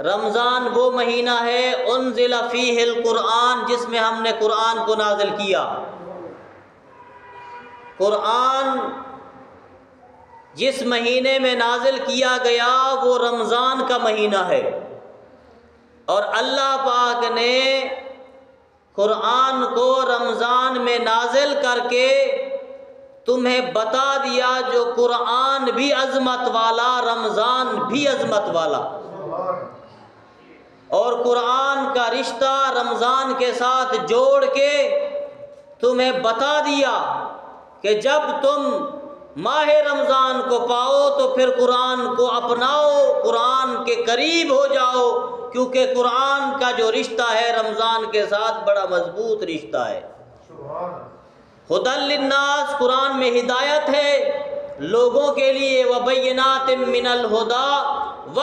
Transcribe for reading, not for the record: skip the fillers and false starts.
رمضان وہ مہینہ ہے انزل فیہ القرآن، جس میں ہم نے قرآن کو نازل کیا۔ قرآن جس مہینے میں نازل کیا گیا وہ رمضان کا مہینہ ہے، اور اللہ پاک نے قرآن کو رمضان میں نازل کر کے تمہیں بتا دیا جو قرآن بھی عظمت والا، رمضان بھی عظمت والا، اور قرآن کا رشتہ رمضان کے ساتھ جوڑ کے تمہیں بتا دیا کہ جب تم ماہ رمضان کو پاؤ تو پھر قرآن کو اپناؤ، قرآن کے قریب ہو جاؤ، کیونکہ قرآن کا جو رشتہ ہے رمضان کے ساتھ بڑا مضبوط رشتہ ہے۔ ھدی للناس، قرآن میں ہدایت ہے لوگوں کے لیے، وبینات من الہدی،